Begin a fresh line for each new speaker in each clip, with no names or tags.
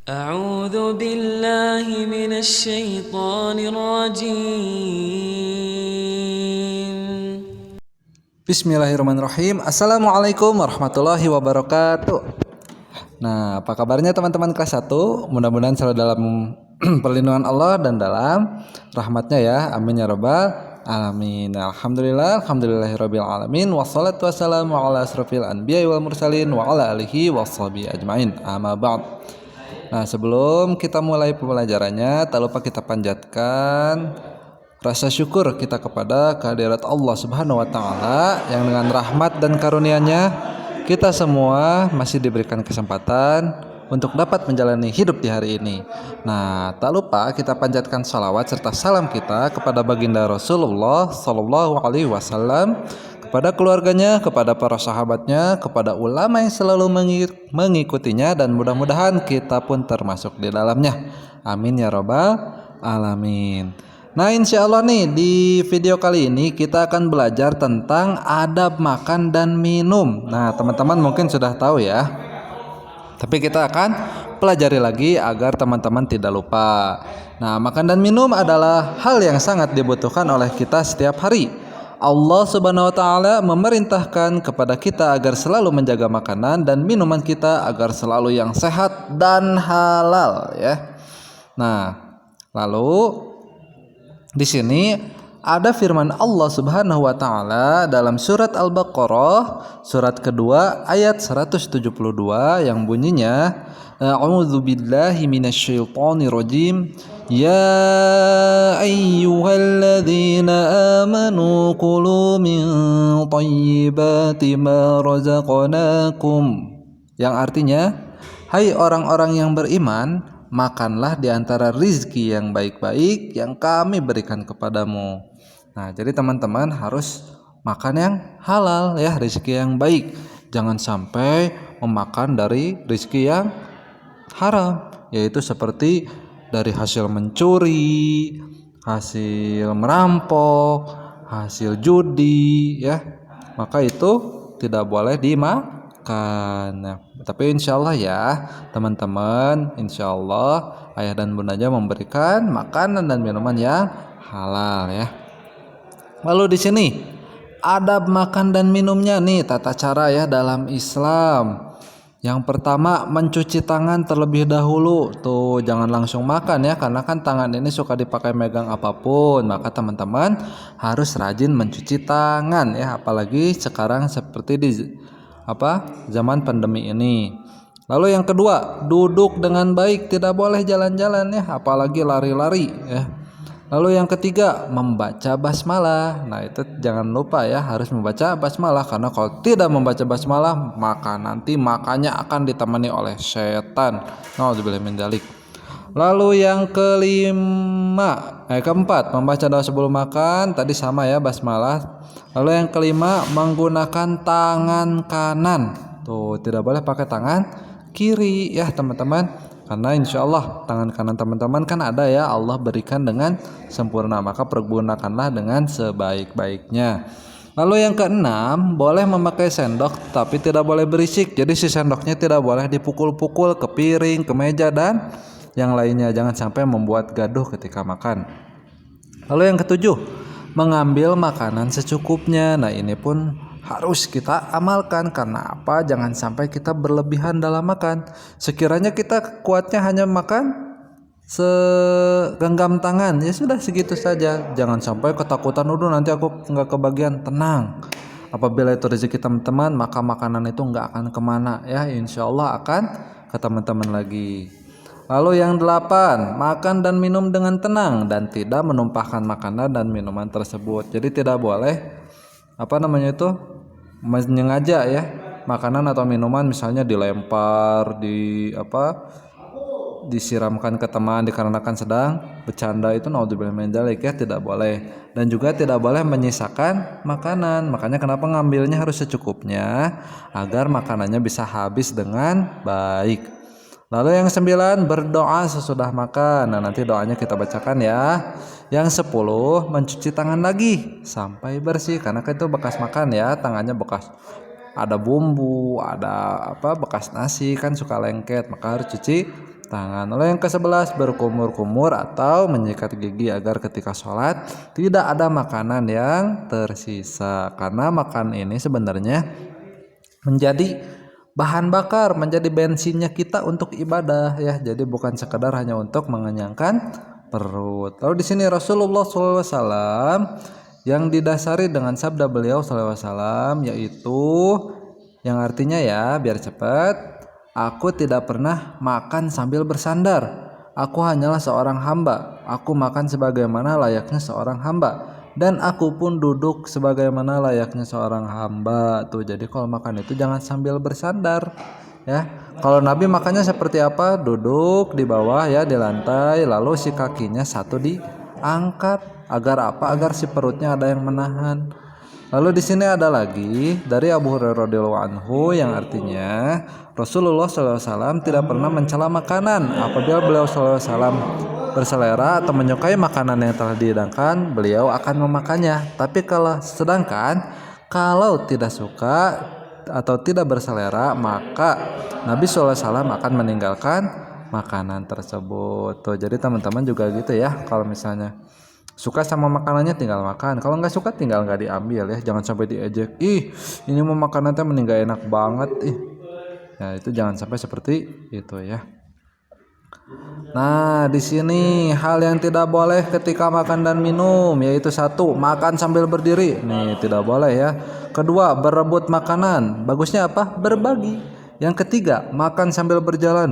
أعوذ بالله من الشيطان الرجيم.
Bismillahirrahmanirrahim. Assalamualaikum warahmatullahi wabarakatuh. Nah, apa kabarnya teman-teman kelas 1? Mudah-mudahan selalu dalam perlindungan Allah dan dalam rahmatnya ya. Amin ya rabbal alamin. Alhamdulillahirabbil alamin. Wassalatu wassalamu ala asrofil anbiya'i wal mursalin wa ala alihi washabihi ajmain. Amma ba'd. Nah, sebelum kita mulai pembelajarannya, tak lupa kita panjatkan rasa syukur kita kepada kehadirat Allah Subhanahu wa taala yang dengan rahmat dan karunia-Nya kita semua masih diberikan kesempatan untuk dapat menjalani hidup di hari ini. Nah, tak lupa kita panjatkan salawat serta salam kita kepada baginda Rasulullah Sallallahu Alaihi Wasallam, kepada keluarganya, kepada para sahabatnya, kepada ulama yang selalu mengikutinya, dan mudah-mudahan kita pun termasuk di dalamnya. Amin ya rabbal alamin. Nah, insya Allah nih di video kali ini kita akan belajar tentang adab makan dan minum. Nah, teman-teman mungkin sudah tahu ya. Tapi kita akan pelajari lagi agar teman-teman tidak lupa. Nah, makan dan minum adalah hal yang sangat dibutuhkan oleh kita setiap hari. Allah Subhanahu wa taala memerintahkan kepada kita agar selalu menjaga makanan dan minuman kita agar selalu yang sehat dan halal ya. Nah, lalu di sini ada firman Allah Subhanahu wa taala dalam surat Al-Baqarah surat kedua ayat 172 yang bunyinya A'udzu billahi minasyaitonir rajim. Ya ayyuhalladzina amanu qulu min thayyibati ma razaqnakum. Yang artinya, hai orang-orang yang beriman, makanlah di antara rizki yang baik-baik yang kami berikan kepadamu. Nah, jadi teman-teman harus makan yang halal ya, rizki yang baik. Jangan sampai memakan dari rizki yang haram, yaitu seperti dari hasil mencuri, hasil merampok, hasil judi ya. Maka itu tidak boleh dimakan. Nah, tapi insya Allah ya teman-teman, insya Allah ayah dan bundanya memberikan makanan dan minuman yang halal ya. Lalu di sini adab makan dan minumnya nih, tata cara ya dalam Islam. Yang pertama, mencuci tangan terlebih dahulu. Tuh, jangan langsung makan ya, karena kan tangan ini suka dipakai megang apapun. Maka teman-teman harus rajin mencuci tangan ya, apalagi sekarang seperti di zaman pandemi ini. Lalu yang kedua, duduk dengan baik, tidak boleh jalan-jalan ya, apalagi lari-lari ya. Lalu yang ketiga, membaca basmalah. Nah, itu jangan lupa ya, harus membaca basmalah, karena kalau tidak membaca basmalah maka nanti makannya akan ditemani oleh setan. Nauzubillah min dzalik. Lalu yang keempat, membaca doa sebelum makan, tadi sama ya basmalah. Lalu yang kelima, menggunakan tangan kanan. Tuh, tidak boleh pakai tangan kiri ya teman-teman. Karena insya Allah tangan kanan teman-teman kan ada ya, Allah berikan dengan sempurna, maka pergunakanlah dengan sebaik-baiknya. Lalu yang keenam, boleh memakai sendok tapi tidak boleh berisik. Jadi si sendoknya tidak boleh dipukul-pukul ke piring, ke meja dan yang lainnya. Jangan sampai membuat gaduh ketika makan. Lalu yang ketujuh, mengambil makanan secukupnya. Nah, ini pun harus kita amalkan. Karena apa? Jangan sampai kita berlebihan dalam makan. Sekiranya kita kuatnya hanya makan segenggam tangan, ya sudah segitu saja. Jangan sampai ketakutan, udah nanti aku nggak kebagian. Tenang, apabila itu rezeki teman-teman, maka makanan itu nggak akan kemana ya, insya Allah akan ke teman-teman lagi. Lalu yang 8, makan dan minum dengan tenang dan tidak menumpahkan makanan dan minuman tersebut. Jadi tidak boleh menyengaja ya, makanan atau minuman misalnya dilempar, disiramkan ke teman dikarenakan sedang bercanda, itu naudzubillah min dzalik ya, tidak boleh. Dan juga tidak boleh menyisakan makanan. Makanya kenapa ngambilnya harus secukupnya agar makanannya bisa habis dengan baik. Lalu yang 9, berdoa sesudah makan. Nah, nanti doanya kita bacakan ya. Yang 10, mencuci tangan lagi sampai bersih, karena itu bekas makan ya, tangannya bekas ada bumbu, ada bekas nasi kan suka lengket, maka harus cuci tangan. Lalu yang ke-11 berkumur-kumur atau menyikat gigi agar ketika sholat tidak ada makanan yang tersisa, karena makan ini sebenarnya menjadi bahan bakar, menjadi bensinnya kita untuk ibadah ya. Jadi bukan sekedar hanya untuk mengenyangkan perut. Lalu di sini Rasulullah SAW yang didasari dengan sabda beliau SAW, yaitu yang artinya ya biar cepat, aku tidak pernah makan sambil bersandar. Aku hanyalah seorang hamba. Aku makan sebagaimana layaknya seorang hamba. Dan aku pun duduk sebagaimana layaknya seorang hamba. Tuh, jadi kalau makan itu jangan sambil bersandar. Ya, kalau Nabi makannya seperti apa? Duduk di bawah ya, di lantai. Lalu si kakinya satu diangkat. Agar apa? Agar si perutnya ada yang menahan. Lalu di sini ada lagi dari Abu Hurairah radhiyallahu anhu yang artinya Rasulullah SAW tidak pernah mencela makanan. Apabila beliau SAW berselera atau menyukai makanan yang telah dihidangkan, beliau akan memakannya. Tapi kalau tidak suka atau tidak berselera, maka Nabi SAW akan meninggalkan makanan tersebut. Tuh, jadi teman-teman juga gitu ya. Kalau misalnya suka sama makanannya tinggal makan, kalau nggak suka tinggal nggak diambil ya, jangan sampai diejek, ih ini mau makanannya mending nggak enak banget, ya itu jangan sampai seperti itu ya. Nah di sini hal yang tidak boleh ketika makan dan minum, yaitu satu, makan sambil berdiri, nih tidak boleh ya. Kedua, berebut makanan, bagusnya apa? Berbagi. Yang ketiga, makan sambil berjalan,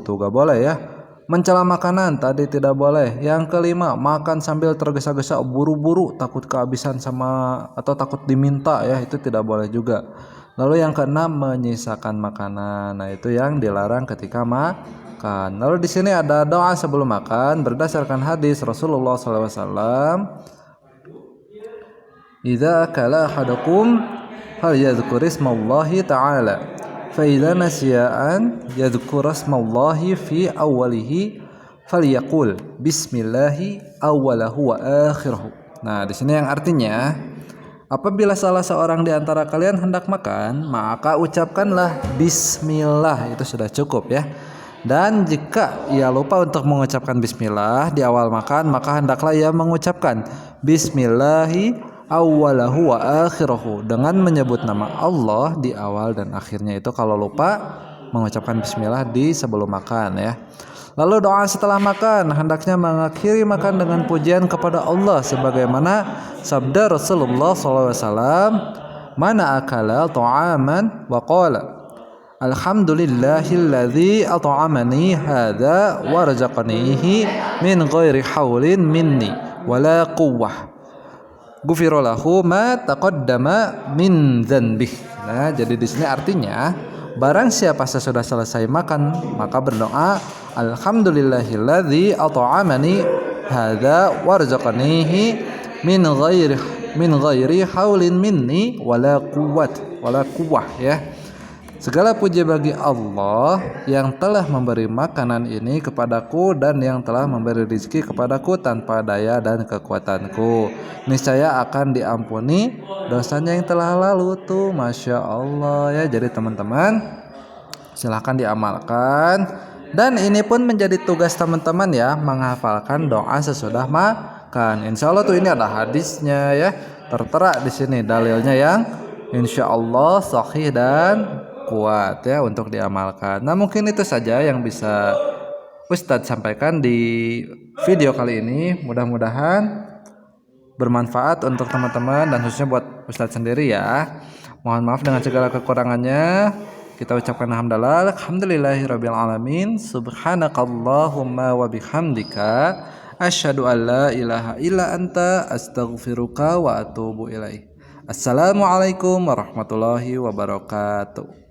tuh gak boleh ya. Mencela makanan tadi tidak boleh. Yang kelima, makan sambil tergesa-gesa buru-buru takut kehabisan atau takut diminta ya, itu tidak boleh juga. Lalu yang keenam, menyisakan makanan. Nah, itu yang dilarang ketika makan. Lalu di sini ada doa sebelum makan berdasarkan hadis Rasulullah SAW. Idza akala ahadukum falyadhkur ismallahi ta'ala. فإذا نسي أن يذكر اسم الله في أوله فليقول بسم الله أوله وآخره. Nah, di sini yang artinya apabila salah seorang di antara kalian hendak makan, maka ucapkanlah bismillah, itu sudah cukup ya. Dan jika ia lupa untuk mengucapkan bismillah di awal makan, maka hendaklah ia mengucapkan bismillahi awwalahu wa akhirahu, dengan menyebut nama Allah di awal dan akhirnya. Itu kalau lupa mengucapkan bismillah di sebelum makan ya. Lalu doa setelah makan hendaknya mengakhiri makan dengan pujian kepada Allah sebagaimana sabda Rasulullah SAW, mana akala ta'aman wa qala alhamdulillahilladzi at'amani hadza wa razaqanihi min ghairi haulin minni wala quwwah ghufira lahu ma taqaddama min dzanbih. Nah, jadi di sini artinya barang siapa sesudah selesai makan maka berdoa alhamdulillahilladzi at'amani hadza warzaqanihi min ghairi haulin minni wala quwwah ya. Segala puji bagi Allah yang telah memberi makanan ini kepadaku dan yang telah memberi rezeki kepadaku tanpa daya dan kekuatanku. Niscaya akan diampuni dosanya yang telah lalu. Tuh Masya Allah ya. Jadi teman-teman silahkan diamalkan. Dan ini pun menjadi tugas teman-teman ya, menghafalkan doa sesudah makan. Insya Allah tuh ini ada hadisnya ya, tertera di sini dalilnya yang insya Allah sahih dan kuat ya untuk diamalkan. Nah, mungkin itu saja yang bisa Ustadz sampaikan di video kali ini. Mudah-mudahan bermanfaat untuk teman-teman dan khususnya buat Ustadz sendiri ya. Mohon maaf dengan segala kekurangannya. Kita ucapkan alhamdulillahirabbil alamin. Subhanakallahumma wa bihamdika asyhadu an la ilaha illa anta astaghfiruka wa atubu ilaik. Assalamualaikum warahmatullahi wabarakatuh.